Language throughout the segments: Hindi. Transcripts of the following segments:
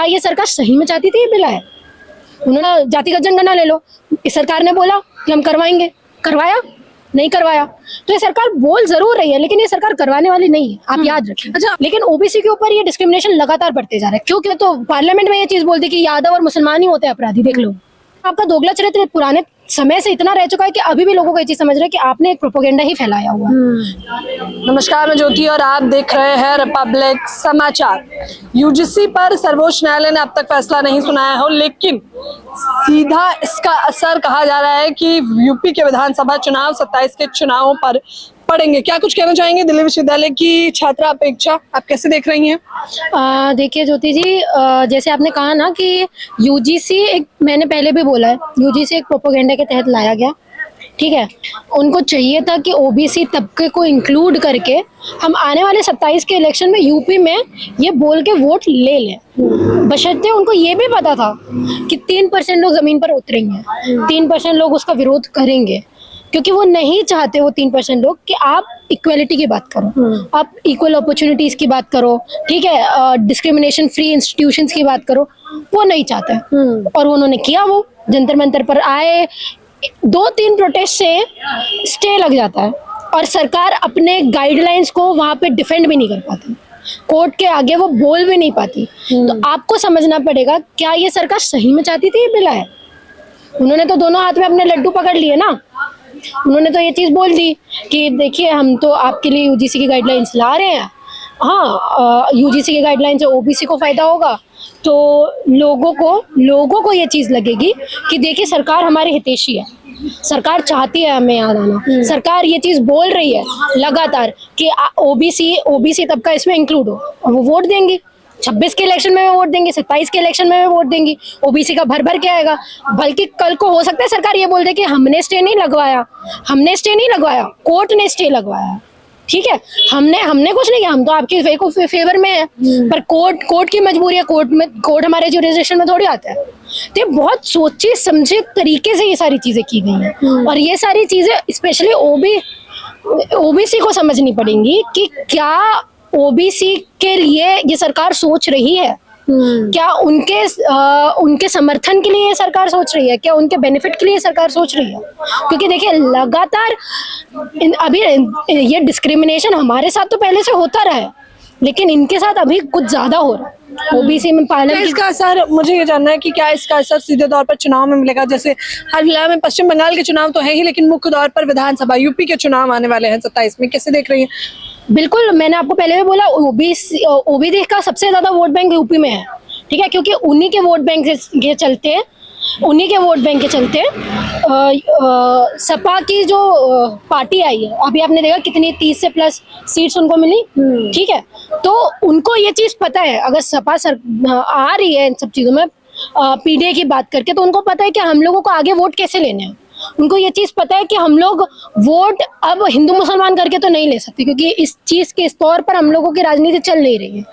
ये सरकार सही में चाहती थी ये बिल आए? उन्होंने जातिगत जनगणना ले लो, इस सरकार ने बोला कि हम करवाएंगे, करवाया? नहीं करवाया। तो ये सरकार बोल जरूर रही है लेकिन ये सरकार करवाने वाली नहीं है, आप याद रखें। अच्छा, लेकिन ओबीसी के ऊपर ये डिस्क्रिमिनेशन लगातार बढ़ते जा रहा है। क्यों? तो पार्लियामेंट में ये चीज बोलती कि यादव और मुसलमान ही होते हैं अपराधी। देख लो, आपका दोगला चरित्र पुराने समय से इतना रह चुका है कि अभी भी लोगों को ये चीज समझ रहे हैं कि आपने एक प्रोपेगेंडा ही फैलाया हुआ है। नमस्कार, मैं ज्योति और आप देख रहे हैं रिपब्लिक समाचार। यूजीसी पर सर्वोच्च न्यायालय ने अब तक फैसला नहीं सुनाया हो, लेकिन सीधा इसका असर कहा जा रहा है कि यूपी के विधानसभा चुनाव 27 के चुनावों पर पड़ेंगे। क्या कुछ कहना चाहेंगे? दिल्ली विश्वविद्यालय की छात्रा अपेक्षा आप कैसे देख रही हैं? देखिए ज्योति जी, जैसे आपने कहा ना कि यूजीसी एक, मैंने पहले भी बोला है, यूजीसी एक प्रोपेगेंडा के तहत लाया गया, ठीक है। उनको चाहिए था कि ओबीसी तबके को इंक्लूड करके हम आने वाले 27 के इलेक्शन में यूपी में ये बोल के वोट ले लें। बशर्ते उनको ये भी पता था कि 3% लोग जमीन पर उतरेंगे, 3% लोग उसका विरोध करेंगे, क्योंकि वो नहीं चाहते, वो 3% लोग, कि आप इक्वलिटी की बात करो, आप इक्वल अपॉर्चुनिटीज की बात करो, ठीक है, डिस्क्रिमिनेशन फ्री इंस्टीट्यूशंस की बात करो, वो नहीं चाहते। और उन्होंने किया, वो जंतर मंतर पर आए, 2-3 प्रोटेस्ट से स्टे लग जाता है और सरकार अपने गाइडलाइंस को वहां पे डिफेंड भी नहीं कर पाती, कोर्ट के आगे वो बोल भी नहीं पाती। तो आपको समझना पड़ेगा, क्या ये सरकार सही में चाहती थी ये बिल आए? उन्होंने तो दोनों हाथ में अपने लड्डू पकड़ लिए ना। उन्होंने तो ये चीज बोल दी कि देखिए हम तो आपके लिए यूजीसी की गाइडलाइंस ला रहे हैं, हाँ यूजीसी की गाइडलाइन से ओबीसी को फायदा होगा, तो लोगों को ये चीज लगेगी कि देखिए सरकार हमारी हितैषी है, सरकार चाहती है हमें यहाँ आना, सरकार ये चीज बोल रही है लगातार कि ओबीसी तबका इसमें इंक्लूड हो, और वो वोट देंगी। 26 के इलेक्शन में वोट देंगे, 27 के इलेक्शन में वोट देंगी, ओबीसी का भर भर के आएगा। बल्कि कल को हो सकता है सरकार ये बोल दे कि हमने स्टे नहीं लगवाया, कोर्ट ने स्टे लगवाया, ठीक है, हमने कुछ नहीं किया, हम तो आपके फेवर में है, पर कोर्ट की मजबूरी है, कोर्ट हमारे जुरिसडिक्शन में थोड़ी आता है। तो बहुत सोचे समझे तरीके से ये सारी चीजें की गई हैं, और ये सारी चीजें स्पेशली ओबीसी को समझनी पड़ेंगी कि क्या ओबीसी के लिए ये सरकार सोच रही है, क्या उनके समर्थन के लिए ये सरकार सोच रही है, क्या उनके बेनिफिट के लिए सरकार सोच रही है? क्योंकि देखिए लगातार अभी ये डिस्क्रिमिनेशन हमारे साथ तो पहले से होता रहा है, लेकिन इनके साथ अभी कुछ ज्यादा हो रहा है। ओबीसी में पालन इसका असर, मुझे ये जानना है कि क्या इसका असर सीधे तौर पर चुनाव में मिलेगा? जैसे हाल फिलहाल में पश्चिम बंगाल के चुनाव तो है ही, लेकिन मुख्य तौर पर विधानसभा यूपी के चुनाव आने वाले हैं 27 में, कैसे देख रही हैं? बिल्कुल, मैंने आपको पहले भी बोला, ओबीसी का सबसे ज्यादा वोट बैंक यूपी में है, ठीक है, क्योंकि उन्हीं के वोट बैंक के चलते सपा की जो पार्टी आई है, अभी आपने देखा कितनी 30 से प्लस सीट्स उनको मिली, ठीक है। तो उनको ये चीज पता है, अगर सपा आ रही है इन सब चीजों में पीडीए की बात करके, तो उनको पता है कि हम लोगों को आगे वोट कैसे लेने हैं। उनको ये चीज पता है कि हम लोग वोट अब हिंदू मुसलमान करके तो नहीं ले सकते, क्योंकि इस चीज के स्तर पर हम लोगों की राजनीति चल नहीं रही है,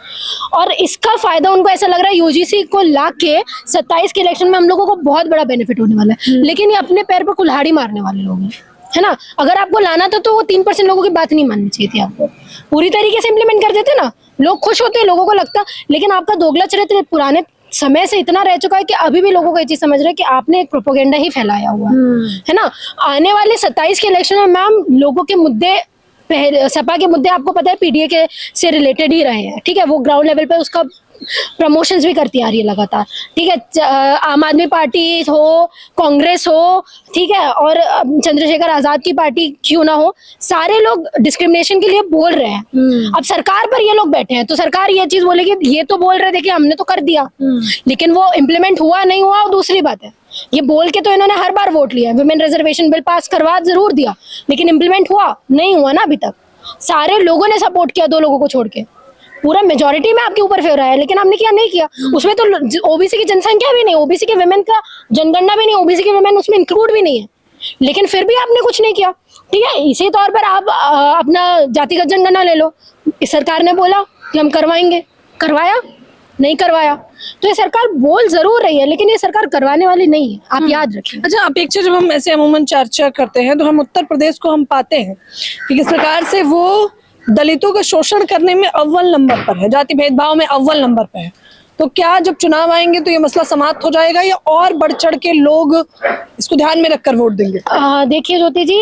और इसका फायदा उनको ऐसा लग रहा है यूजीसी को लाके 27 के इलेक्शन में हम लोगों को बहुत बड़ा बेनिफिट होने वाला है। लेकिन ये अपने पैर पर कुल्हाड़ी मारने वाले लोग हैं, है ना। अगर आपको लाना था तो वो 3% लोगों की बात नहीं माननी चाहिए थी, आपको पूरी तरीके से इम्प्लीमेंट कर देते ना, लोग खुश होते, लोगों को लगता। लेकिन आपका दोगला चरित्र पुराने समय से इतना रह चुका है कि अभी भी लोगों को ये चीज समझ रहे हैं कि आपने एक प्रोपेगेंडा ही फैलाया हुआ है ना। आने वाले 27 के इलेक्शन में मैम लोगों के मुद्दे, सपा के मुद्दे आपको पता है पीडीए के से रिलेटेड ही रहे हैं, ठीक है, वो ग्राउंड लेवल पे उसका प्रमोशंस भी करती आ रही है लगातार, ठीक है। आम आदमी पार्टी हो, कांग्रेस हो, ठीक है, और चंद्रशेखर आजाद की पार्टी क्यों ना हो, सारे लोग डिस्क्रिमिनेशन के लिए बोल रहे हैं। अब सरकार पर ये लोग बैठे हैं, तो सरकार ये चीज बोलेगी, ये तो बोल रहे थे कि हमने तो कर दिया, लेकिन वो इम्प्लीमेंट हुआ नहीं हुआ वो दूसरी बात है। ये बोल के तो इन्होंने हर बार वोट लिया, विमेन रिजर्वेशन बिल पास करवा जरूर दिया, लेकिन इम्प्लीमेंट हुआ नहीं हुआ ना अभी तक। सारे लोगों ने सपोर्ट किया, 2 लोगों को छोड़ के, पूरा मेजोरिटी में आपके ऊपर फेवर आया, लेकिन हमने किया नहीं किया। उसमें तो ओबीसी की जनसंख्या भी नहीं, ओबीसी के विमेन का जनगणना भी नहीं, ओबीसी के विमेन उसमें इंक्लूड भी नहीं है, लेकिन फिर भी आपने कुछ नहीं किया, ठीक है। इसी तौर पर आप अपना जातिगत जनगणना ले लो, इस सरकार ने बोला कि हम करवाएंगे, करवाया? नहीं करवाया। तो ये सरकार बोल जरूर रही है, लेकिन ये सरकार करवाने वाली नहीं है, आप याद रखें। अच्छा, अपेक्षा जब हम ऐसे अमूमन चर्चा करते हैं तो हम उत्तर प्रदेश को हम पाते हैं कि किस प्रकार से वो दलितों का शोषण करने में अव्वल नंबर पर है, जाति भेदभाव में अव्वल नंबर पर है। तो क्या जब चुनाव आएंगे तो ये मसला समाप्त हो जाएगा या और बढ़ चढ़ के लोग इसको ध्यान में रखकर वोट देंगे? देखिए ज्योति जी,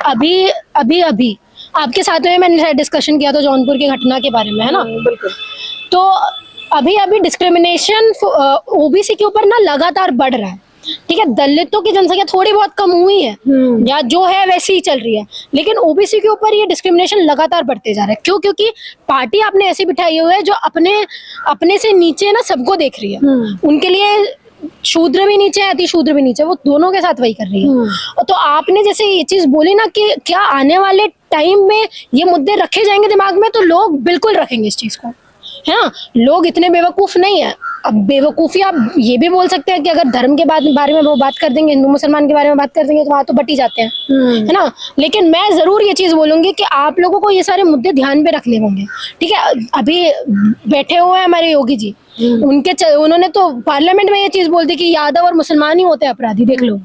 अभी अभी अभी आपके साथ में मैंने डिस्कशन किया था जौनपुर की घटना के बारे में, है ना। बिल्कुल। तो अभी अभी डिस्क्रिमिनेशन ओबीसी के ऊपर ना लगातार बढ़ रहा है, ठीक है। दलितों की जनसंख्या थोड़ी बहुत कम हुई है या जो है वैसी ही चल रही है, लेकिन ओबीसी के ऊपर ये डिस्क्रिमिनेशन लगातार बढ़ते जा रहा है। क्यों? क्योंकि पार्टी आपने ऐसी बिठाई हुई है जो अपने से नीचे ना सबको देख रही है। उनके लिए शूद्र भी नीचे है, अति शूद्र भी नीचे, वो दोनों के साथ वही कर रही है। तो आपने जैसे ये चीज बोली ना कि क्या आने वाले टाइम में ये मुद्दे रखे जाएंगे दिमाग में, तो लोग बिल्कुल रखेंगे इस चीज को, है ना। लोग इतने बेवकूफ नहीं है। अब बेवकूफी आप ये भी बोल सकते हैं कि अगर धर्म के बारे में वो बात कर देंगे, हिंदू मुसलमान के बारे में बात कर देंगे, तो वहां तो बटी जाते हैं, है ना। लेकिन मैं जरूर ये चीज बोलूंगी कि आप लोगों को ये सारे मुद्दे ध्यान पे रखने होंगे, ठीक है। अभी बैठे हुए हैं हमारे योगी जी, उन्होंने तो पार्लियामेंट में ये चीज बोल दी कि यादव और मुसलमान ही होते हैं अपराधी, देख लो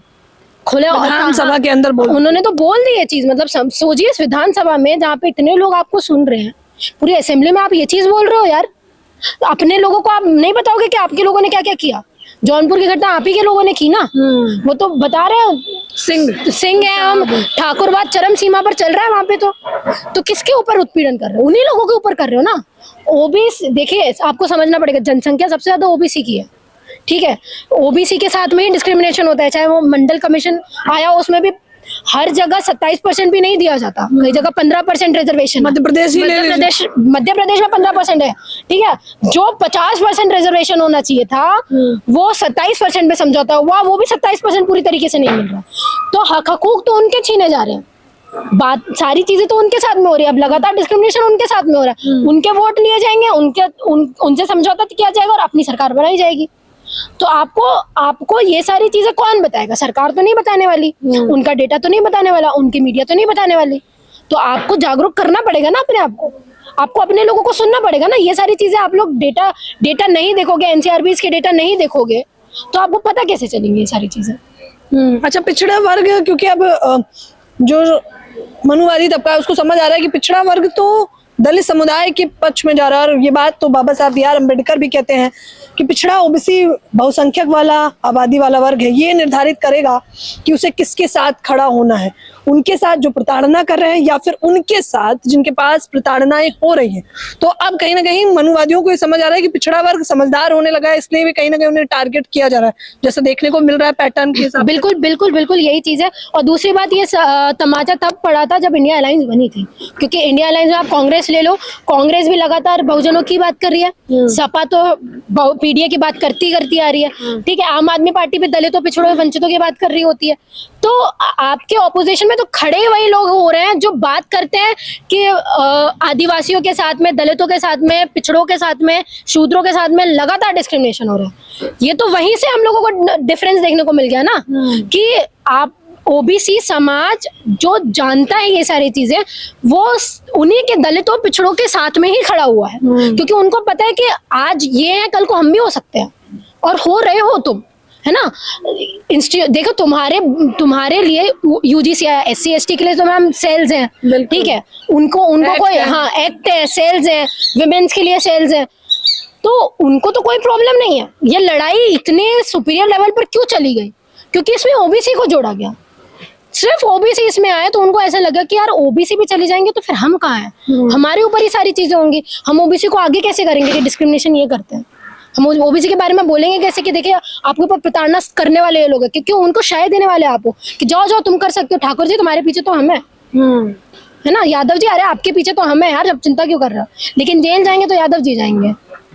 खुले विधानसभा के अंदर उन्होंने तो बोल दी ये चीज। मतलब सोचिए इस विधानसभा में जहाँ पे इतने लोग आपको सुन रहे हैं, पूरी असेंबली में आप ये चीज बोल रहे हो यार। अपने लोगों को आप नहीं बताओगे कि आपके लोगों ने क्या क्या किया। जौनपुर की घटना आप ही के लोगों ने की ना, वो तो बता रहे हो। सिंह है, हम ठाकुरवाद चरम सीमा पर चल रहा है वहां पे। तो किसके ऊपर उत्पीड़न कर रहे हो? उन्हीं लोगों के ऊपर कर रहे हो ना। ओबीसी देखिए, आपको समझना पड़ेगा, जनसंख्या सबसे ज्यादा ओबीसी की है, ठीक है। ओबीसी के साथ में ही डिस्क्रिमिनेशन होता है, चाहे वो मंडल कमीशन आया उसमें भी हर जगह 27% भी नहीं दिया जाता, कई जगह 15% रिजर्वेशन। मध्य प्रदेश में 15% है, ठीक है। जो 50% रिजर्वेशन होना चाहिए था वो 27% में समझौता हुआ, वो भी 27% पूरी तरीके से नहीं मिल रहा। तो हक हकूक तो उनके छीने जा रहे हैं, बात सारी चीजें तो उनके साथ में हो रही है। अब लगातार डिस्क्रिमिनेशन उनके साथ में हो रहा है, उनके वोट लिए जाएंगे, उनसे समझौता किया जाएगा और अपनी सरकार बनाई जाएगी। तो आपको ये सारी चीजें कौन बताएगा? सरकार तो नहीं बताने वाली, उनका डेटा तो नहीं बताने वाला, उनकी मीडिया तो नहीं बताने वाली। तो आपको जागरूक करना पड़ेगा ना अपने आप को, आपको अपने लोगों को सुनना पड़ेगा ना। ये सारी चीजें आप लोग डेटा नहीं देखोगे, एनसीआरबी के डेटा नहीं देखोगे, तो आपको पता कैसे चलेंगी ये सारी चीजें। अच्छा, पिछड़ा वर्ग, क्योंकि अब जो मनुवादी तबका है उसको समझ आ रहा है कि पिछड़ा वर्ग तो दलित समुदाय के पक्ष में जा रहा है। और ये बात तो बाबा साहब B.R. अम्बेडकर भी कहते हैं कि पिछड़ा ओबीसी बहुसंख्यक वाला आबादी वाला वर्ग है, ये निर्धारित करेगा कि उसे किसके साथ खड़ा होना है, उनके साथ जो प्रताड़ना कर रहे हैं या फिर उनके साथ जिनके पास प्रताड़नाएं हो रही हैं। तो अब कहीं ना कहीं मनुवादियों को ये समझ आ रहा है कि पिछड़ा वर्ग समझदार होने लगा है, इसलिए भी कहीं ना कहीं उन्हें टारगेट किया जा रहा है, जैसा देखने को मिल रहा है पैटर्न के हिसाब। बिल्कुल बिल्कुल बिल्कुल यही चीज है। और दूसरी बात, ये तमाचा तब पड़ा था जब इंडिया अलायंस बनी थी, क्योंकि इंडिया अलायंस में आप कांग्रेस ले लो, कांग्रेस भी लगातार बहुजनों की बात कर रही है, सपा तो पीडीए की बात करती आ रही है, ठीक है। आम आदमी पार्टी भी दलितों, पिछड़ों, वंचितों की बात कर रही होती है। तो आपके ऑपोजिशन में तो खड़े वही लोग हो रहे हैं जो बात करते हैं कि आदिवासियों के साथ में, दलितों के साथ में, पिछड़ों के साथ में, शूद्रों के साथ में लगातार डिस्क्रिमिनेशन हो रहा है। ये तो वहीं से हम लोगों को डिफरेंस देखने को मिल गया ना, कि आप ओबीसी समाज जो जानता है ये सारी चीजें, वो उन्हीं के दलितों, पिछड़ों के साथ में ही खड़ा हुआ है, क्योंकि उनको पता है कि आज ये है, कल को हम भी हो सकते हैं, और हो रहे हो तुम, है ना। देखो, तुम्हारे लिए यूजीसी आया, SC ST के लिए तो मैम सेल्स हैं, ठीक है। उनको कोई एक्ट है, सेल्स है, विमेन्स के लिए सेल्स है, तो उनको तो कोई प्रॉब्लम नहीं है। ये लड़ाई इतने सुपीरियर लेवल पर क्यों चली गई? क्योंकि इसमें ओबीसी को जोड़ा गया, सिर्फ ओबीसी इसमें आए, तो उनको ऐसा लगा कि यार ओबीसी भी चली जाएंगे तो फिर हम कहाँ हैं, हमारे ऊपर ही सारी चीजें होंगी, हम ओबीसी को आगे कैसे करेंगे कि डिस्क्रिमिनेशन ये करते हैं, हम ओबीसी के बारे में बोलेंगे कैसे कि देखिए आपके ऊपर प्रताड़ना करने वाले ये लोग हैं, क्योंकि उनको शायद देने वाले आपको कि जाओ जाओ तुम कर सकते हो, ठाकुर जी तुम्हारे पीछे तो हम है ना, यादव जी अरे आपके पीछे तो हम है यार, जब चिंता क्यों कर रहे हो। लेकिन जेल जाएंगे तो यादव जी जाएंगे,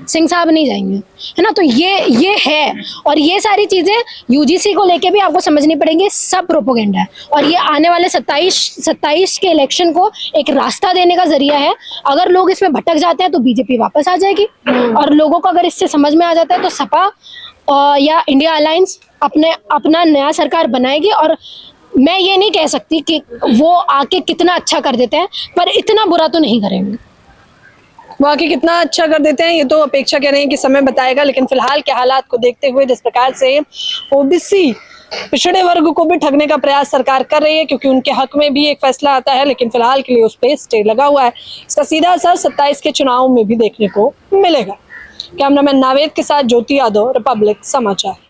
सिंह साहब नहीं जाएंगे, है ना। तो ये है, और ये सारी चीजें यूजीसी को लेके भी आपको समझनी पड़ेंगी, सब प्रोपोगेंडा है। और ये आने वाले 27 के इलेक्शन को एक रास्ता देने का जरिया है। अगर लोग इसमें भटक जाते हैं तो बीजेपी वापस आ जाएगी, और लोगों को अगर इससे समझ में आ जाता है तो सपा या इंडिया अलायंस अपना नया सरकार बनाएगी। और मैं ये नहीं कह सकती कि वो आके कितना अच्छा कर देते हैं, पर इतना बुरा तो नहीं करेंगे। वो आके कितना अच्छा कर देते हैं ये तो अपेक्षा कर रहे हैं कि समय बताएगा। लेकिन फिलहाल के हालात को देखते हुए जिस प्रकार से ओबीसी पिछड़े वर्ग को भी ठगने का प्रयास सरकार कर रही है, क्योंकि उनके हक में भी एक फैसला आता है, लेकिन फिलहाल के लिए उस पर स्टे लगा हुआ है। इसका सीधा असर 27 के चुनाव में भी देखने को मिलेगा। कैमरामैन नावेद के साथ ज्योति यादव, रिपब्लिक समाचार।